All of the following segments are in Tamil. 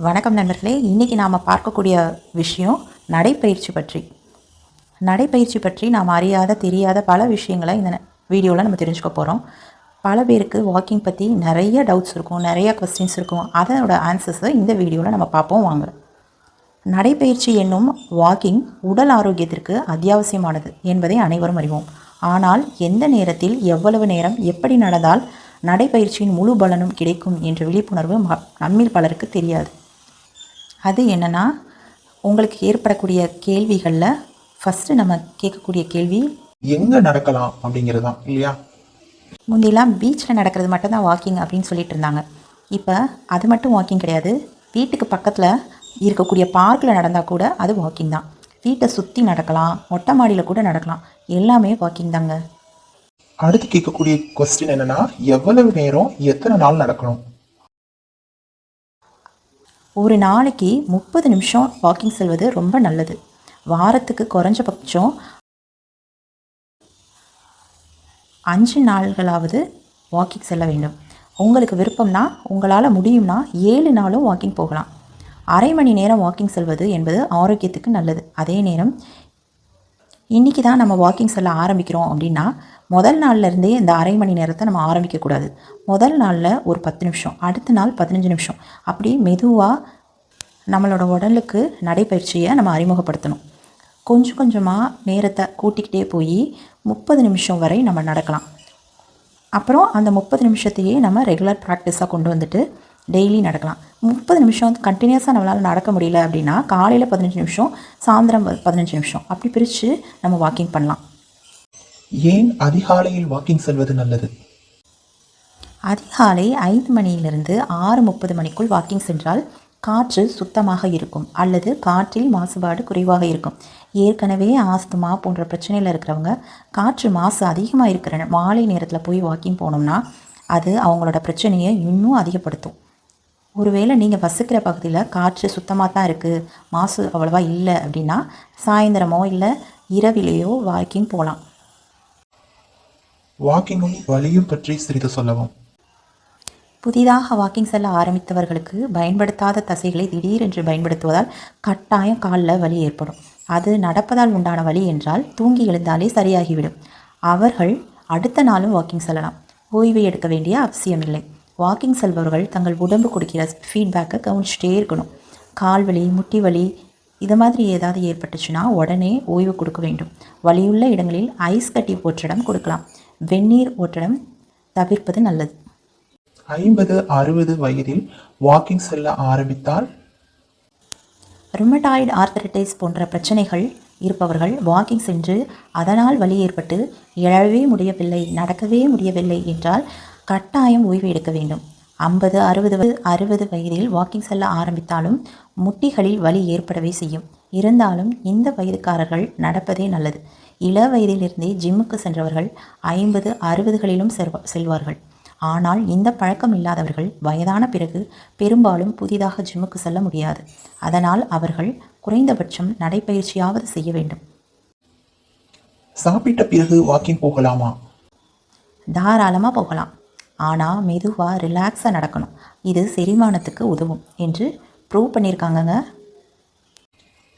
வணக்கம் நண்பர்களே. இன்றைக்கி நாம் பார்க்கக்கூடிய விஷயம் நடைப்பயிற்சி பற்றி. நடைப்பயிற்சி பற்றி நாம் அறியாத தெரியாத பல விஷயங்களை இந்த வீடியோவில் நம்ம தெரிஞ்சுக்க போகிறோம். பல பேருக்கு வாக்கிங் பற்றி நிறைய டவுட்ஸ் இருக்கும், நிறைய கொஸ்டின்ஸ் இருக்கும். அதோட ஆன்சர்ஸை இந்த வீடியோவில் நம்ம பார்ப்போம் வாங்க. நடைப்பயிற்சி என்னும் வாக்கிங் உடல் ஆரோக்கியத்திற்கு அத்தியாவசியமானது என்பதை அனைவரும் அறிவோம். ஆனால் எந்த நேரத்தில் எவ்வளவு நேரம் எப்படி நடந்தால் நடைப்பயிற்சியின் முழு பலனும் கிடைக்கும் என்ற விழிப்புணர்வு நம்மில் பலருக்கு தெரியாது. அது என்னென்னா, உங்களுக்கு ஏற்படக்கூடிய கேள்விகளில் ஃபஸ்ட்டு நம்ம கேட்கக்கூடிய கேள்வி எங்கே நடக்கலாம் அப்படிங்கிறது தான் இல்லையா? முந்திலாம் பீச்சில் நடக்கிறது மட்டும்தான் வாக்கிங் அப்படின்னு சொல்லிட்டு இருந்தாங்க. இப்போ அது மட்டும் வாக்கிங் கிடையாது. வீட்டுக்கு பக்கத்தில் இருக்கக்கூடிய பார்க்கில் நடந்தால் கூட அது வாக்கிங் தான். வீட்டை சுற்றி நடக்கலாம், மொட்டை மாடியில் கூட நடக்கலாம். எல்லாமே வாக்கிங் தாங்க. அடுத்து கேட்கக்கூடிய கொஸ்டின் என்னென்னா, எவ்வளவு நேரம் எத்தனை நாள் நடக்கணும்? ஒரு நாளைக்கு 30 நிமிஷம் வாக்கிங் செல்வது ரொம்ப நல்லது. வாரத்துக்கு குறைஞ்சபட்சம் 5 நாள்களாவது வாக்கிங் செல்ல வேண்டும். உங்களுக்கு விருப்பம்னா, உங்களால் முடியும்னா 7 நாளும் வாக்கிங் போகலாம். அரை மணி நேரம் வாக்கிங் செல்வது என்பது ஆரோக்கியத்துக்கு நல்லது. அதே நேரம் இன்றைக்கி தான் நம்ம வாக்கிங் செல்ல ஆரம்பிக்கிறோம் அப்படின்னா, முதல் நாள்லேருந்தே இந்த அரை மணி நேரத்தை நம்ம ஆரம்பிக்கக்கூடாது. முதல் நாளில் ஒரு 10 நிமிஷம், அடுத்த நாள் 15 நிமிஷம், அப்படி மெதுவாக நம்மளோட உடலுக்கு நடைப்பயிற்சியை நம்ம அறிமுகப்படுத்தணும். கொஞ்சம் கொஞ்சமாக நேரத்தை கூட்டிக்கிட்டே போய் 30 நிமிஷம் வரை நம்ம நடக்கலாம். அப்புறம் அந்த 30 நிமிஷத்தையே நம்ம ரெகுலர் ப்ராக்டிஸாக கொண்டு வந்துட்டு டெய்லி நடக்கலாம். 30 நிமிஷம் கண்டினியூஸாக நம்மளால் நடக்க முடியல அப்படின்னா, காலையில் 15 நிமிஷம், சாயந்தரம் 15 நிமிஷம், அப்படி பிரித்து நம்ம வாக்கிங் பண்ணலாம். ஏன் அதிகாலையில் வாக்கிங் செல்வது நல்லது? அதிகாலை 5 மணியிலிருந்து 6:30 மணிக்குள் வாக்கிங் சென்றால் காற்று சுத்தமாக இருக்கும், அல்லது காற்றில் மாசுபாடு குறைவாக இருக்கும். ஏற்கனவே ஆஸ்துமா போன்ற பிரச்சனையில் இருக்கிறவங்க காற்று மாசு அதிகமாக இருக்கிற மாலை நேரத்தில் போய் வாக்கிங் போனோம்னா அது அவங்களோட பிரச்சனையை இன்னும் அதிகப்படுத்தும். ஒருவேளை நீங்கள் வசிக்கிற பகுதியில் காற்று சுத்தமாக தான் இருக்குது, மாசு அவ்வளவா இல்லை அப்படின்னா, சாயந்தரமோ இல்லை இரவிலேயோ வாக்கிங் போகலாம். வாக்கிங்கும் வலியும் பற்றி சிறிது சொல்லவும். புதிதாக வாக்கிங் செல்ல ஆரம்பித்தவர்களுக்கு பயன்படுத்தாத தசைகளை திடீரென்று பயன்படுத்துவதால் கட்டாயம் காலில் வலி ஏற்படும். அது நடப்பதால் உண்டான வலி என்றால் தூங்கி எழுந்தாலே சரியாகிவிடும். அவர்கள் அடுத்த நாளும் வாக்கிங் செல்லலாம். ஓய்வு எடுக்க வேண்டிய அவசியமில்லை. வாக்கிங் செல்பவர்கள் தங்கள் உடம்பு கொடுக்கிற ஃபீட்பேக்கை கவனிச்சுட்டே இருக்கணும். கால் வலி, முட்டி வலி இது மாதிரி ஏதாவது ஏற்பட்டுச்சுன்னா உடனே ஓய்வு கொடுக்க வேண்டும். வலியுள்ள இடங்களில் ஐஸ் கட்டி ஒற்றடம் கொடுக்கலாம். வெந்நீர் ஒற்றடம் தவிர்ப்பது நல்லது. 50-60 வயதில் வாக்கிங் செல்ல ஆரம்பித்தால் ருமட்டாய்டு ஆர்த்தரைட்டிஸ் போன்ற பிரச்சனைகள் இருப்பவர்கள் வாக்கிங் சென்று அதனால் வலி ஏற்பட்டு எழவே முடியவில்லை, நடக்கவே முடியவில்லை என்றால் கட்டாயம் ஓய்வு எடுக்க வேண்டும். 50-60 வயதில் வாக்கிங் செல்ல ஆரம்பித்தாலும் முட்டிகளில் வலி ஏற்படவே செய்யும். இருந்தாலும் இந்த வயதுக்காரர்கள் நடப்பதே நல்லது. இள வயதிலிருந்தே ஜிம்முக்கு சென்றவர்கள் 50-60களிலும் செல்வார்கள். ஆனால் இந்த பழக்கம் இல்லாதவர்கள் வயதான பிறகு பெரும்பாலும் புதிதாக ஜிம்முக்கு செல்ல முடியாது. அதனால் அவர்கள் குறைந்தபட்சம் நடைப்பயிற்சியாவது செய்ய வேண்டும். சாப்பிட்ட பிறகு வாக்கிங் போகலாமா? தாராளமாக போகலாம். ஆனால் மெதுவாக ரிலாக்ஸாக நடக்கணும். இது செரிமானத்துக்கு உதவும் என்று ப்ரூவ் பண்ணியிருக்காங்கங்க.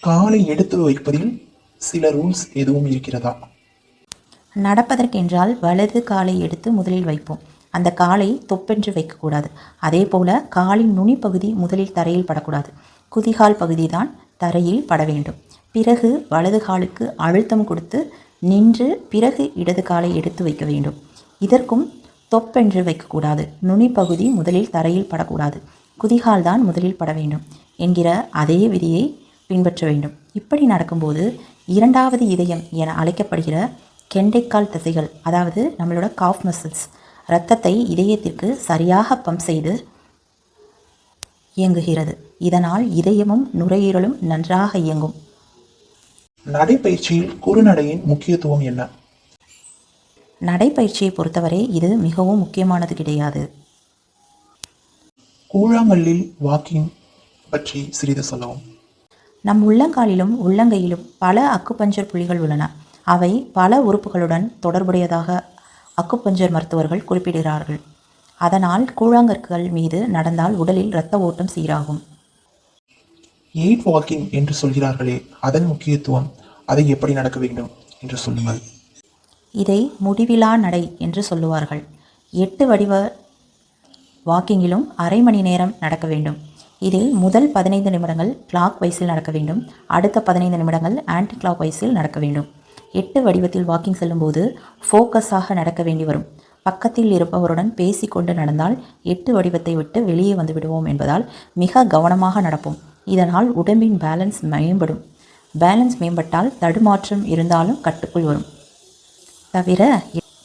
காலை எடுத்து வைப்பதில் சில ரூல்ஸ் எதுவும் இருக்கிறதா? நடப்பதற்கென்றால் வலது காலை எடுத்து முதலில் வைப்போம். அந்த காலை தொப்பென்று வைக்கக்கூடாது. அதே போல் காலின் நுனிப்பகுதி முதலில் தரையில் படக்கூடாது. குதிகால் பகுதி தான் தரையில் பட வேண்டும். பிறகு வலது காலுக்கு அழுத்தம் கொடுத்து நின்று பிறகு இடது காலை எடுத்து வைக்க வேண்டும். இதற்கும் தொப்பென்று வைக்கக்கூடாது. நுனிப்பகுதி முதலில் தரையில் படக்கூடாது. குதிகால் தான் முதலில் பட வேண்டும் என்கிற அதே விதியை பின்பற்ற வேண்டும். இப்படி நடக்கும்போது இரண்டாவது இதயம் என அழைக்கப்படுகிற கெண்டைக்கால் தசைகள், அதாவது நம்மளோட காஃப் மசில்ஸ், இரத்தத்தை இதயத்திற்கு சரியாக பம்ப் செய்து இயங்குகிறது. இதனால் இதயமும் நுரையீரலும் நன்றாக இயங்கும். நடைப்பயிற்சியில் குறுநடையின் முக்கியத்துவம் என்ன? நடைப்பயிற்சியை பொறுத்தவரை இது மிகவும் முக்கியமானது கிடையாது. கூழாங்கல்லில் வாக்கிங் பற்றி சிறிது சொல்லவும். நம் உள்ளங்காலிலும் உள்ளங்கையிலும் பல அக்குபஞ்சர் புள்ளிகள் உள்ளன. அவை பல உறுப்புகளுடன் தொடர்புடையதாக அக்குபஞ்சர் மருத்துவர்கள் குறிப்பிடுகிறார்கள். அதனால் கூழாங்கற்கள் மீது நடந்தால் உடலில் இரத்த ஓட்டம் சீராகும். எயிட் வாக்கிங் என்று சொல்கிறார்களே, அதன் முக்கியத்துவம், அதை எப்படி நடக்க வேண்டும் என்று சொல்லுங்கள். இதை முடிவிலா நடை என்று சொல்லுவார்கள். 8 வடிவ வாக்கிங்கிலும் அரை மணி நேரம் நடக்க வேண்டும். இதில் முதல் 15 நிமிடங்கள் கிளாக் வைஸில் நடக்க வேண்டும். அடுத்த 15 நிமிடங்கள் ஆன்டி கிளாக் வைஸில் நடக்க வேண்டும். 8 வடிவத்தில் வாக்கிங் செல்லும்போது ஃபோக்கஸாக நடக்க வேண்டி வரும். பக்கத்தில் இருப்பவருடன் பேசிக்கொண்டு நடந்தால் 8 வடிவத்தை விட்டு வெளியே வந்து விடுவோம் என்பதால் மிக கவனமாக நடப்போம். இதனால் உடம்பின் பேலன்ஸ் மேம்படும். பேலன்ஸ் மேம்பட்டால் தடுமாற்றம் இருந்தாலும் கட்டுக்குள் வரும்.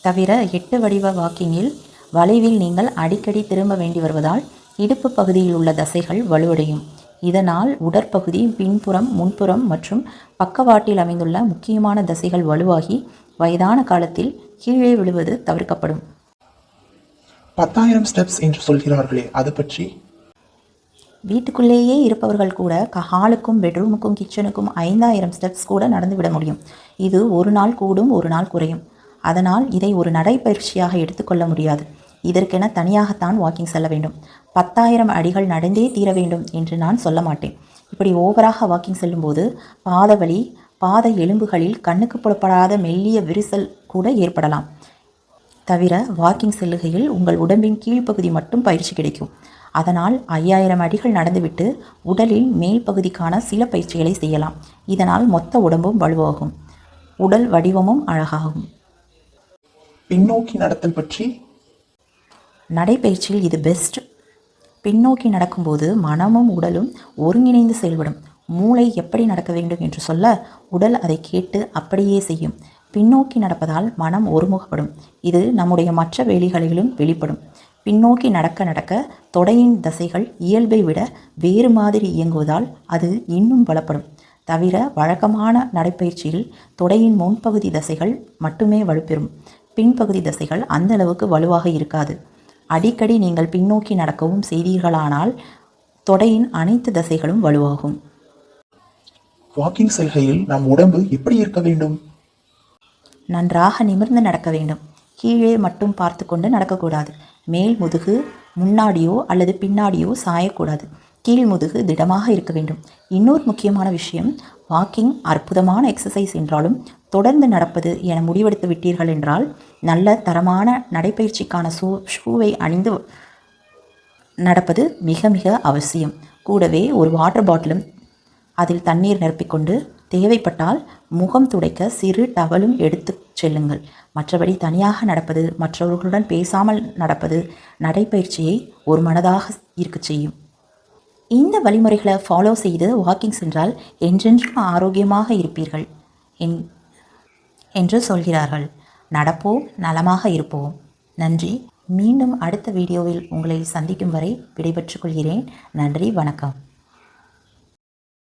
தவிர 8 வடிவ வாக்கிங்கில் வளைவில் நீங்கள் அடிக்கடி திரும்ப வேண்டி வருவதால் இடுப்பு பகுதியில் உள்ள தசைகள் வலுவடையும். இதனால் உடற்பகுதி, பின்புறம், முன்புறம் மற்றும் பக்கவாட்டில் அமைந்துள்ள முக்கியமான தசைகள் வலுவாகி வயதான காலத்தில் கீழே விழுவது தவிர்க்கப்படும். 10,000 ஸ்டெப்ஸ் என்று சொல்கிறார்களே, அது பற்றி? வீட்டுக்குள்ளேயே இருப்பவர்கள் கூட ஹாலுக்கும் பெட்ரூமுக்கும் கிச்சனுக்கும் 5,000 ஸ்டெப்ஸ் கூட நடந்துவிட முடியும். இது ஒரு நாள் கூடும், ஒரு நாள் குறையும். அதனால் இதை ஒரு நடைப்பயிற்சியாக எடுத்துக்கொள்ள முடியாது. இதற்கென தனியாகத்தான் வாக்கிங் செல்ல வேண்டும். 10,000 அடிகள் நடந்தே தீர வேண்டும் என்று நான் சொல்ல மாட்டேன். இப்படி ஓவராக வாக்கிங் செல்லும்போது பாதவலி, பாத எலும்புகளில் கண்ணுக்கு புலப்படாத மெல்லிய விரிசல் கூட ஏற்படலாம். தவிர வாக்கிங் செல்லுகையில் உங்கள் உடம்பின் கீழ்ப்பகுதி மட்டும் பயிற்சி கிடைக்கும். அதனால் 5,000 அடிகள் நடந்துவிட்டு உடலில் மேல் பகுதிக்கான சில பயிற்சிகளை செய்யலாம். இதனால் மொத்த உடம்பும் வலுவாகும், உடல் வடிவமும் அழகாகும். பின்னோக்கி நடத்தல் பற்றி? நடைப்பயிற்சியில் இது பெஸ்ட். பின்னோக்கி நடக்கும்போது மனமும் உடலும் ஒருங்கிணைந்து செயல்படும். மூளை எப்படி நடக்க வேண்டும் என்று சொல்ல உடல் அதை கேட்டு அப்படியே செய்யும். பின்னோக்கி நடப்பதால் மனம் ஒருமுகப்படும். இது நம்முடைய மற்ற வேலைகளிலும் வெளிப்படும். பின்னோக்கி நடக்க நடக்க தொடையின் தசைகள் இயல்பை விட வேறு மாதிரி இயங்குவதால் அது இன்னும் பலப்படும். தவிர வழக்கமான நடைப்பயிற்சியில் தொடையின் முன்பகுதி தசைகள் மட்டுமே வலுப்பெறும். பின்பகுதி தசைகள் அந்த அளவுக்கு வலுவாக இருக்காது. அடிக்கடி நீங்கள் பின்னோக்கி நடக்கவும் செய்தீர்களானால் தொடையின் அனைத்து தசைகளும் வலுவாகும். வாக்கிங் செல்கையில் நம் உடம்பு எப்படி இருக்க வேண்டும்? நன்றாக நிமிர்ந்து நடக்க வேண்டும். கீழே மட்டும் பார்த்து கொண்டு நடக்கக்கூடாது. மேல் முதுகு முன்னாடியோ அல்லது பின்னாடியோ சாயக்கூடாது. கீழ் முதுகு திடமாக இருக்க வேண்டும். இன்னொரு முக்கியமான விஷயம், வாக்கிங் அற்புதமான எக்ஸசைஸ் என்றாலும் தொடர்ந்து நடப்பது என முடிவெடுத்து விட்டீர்கள் என்றால் நல்ல தரமான நடைப்பயிற்சிக்கான ஷூவை அணிந்து நடப்பது மிக மிக அவசியம். கூடவே ஒரு வாட்டர் பாட்டிலும் அதில் தண்ணீர் நிரப்பிக்கொண்டு தேவைப்பட்டால் முகம் துடைக்க சிறு டவலும் எடுத்து செல்லுங்கள். மற்றபடி தனியாக நடப்பது, மற்றவர்களுடன் பேசாமல் நடப்பது நடைப்பயிற்சியை ஒரு மனதாக இருக்க செய்யும். இந்த வழிமுறைகளை ஃபாலோ செய்து வாக்கிங் சென்றால் என்றென்றும் ஆரோக்கியமாக இருப்பீர்கள் என்று சொல்கிறார்கள். நடப்போம், நலமாக இருப்போம். நன்றி. மீண்டும் அடுத்த வீடியோவில் உங்களை சந்திக்கும் வரை விடைபெற்றுக் கொள்கிறேன். நன்றி, வணக்கம்.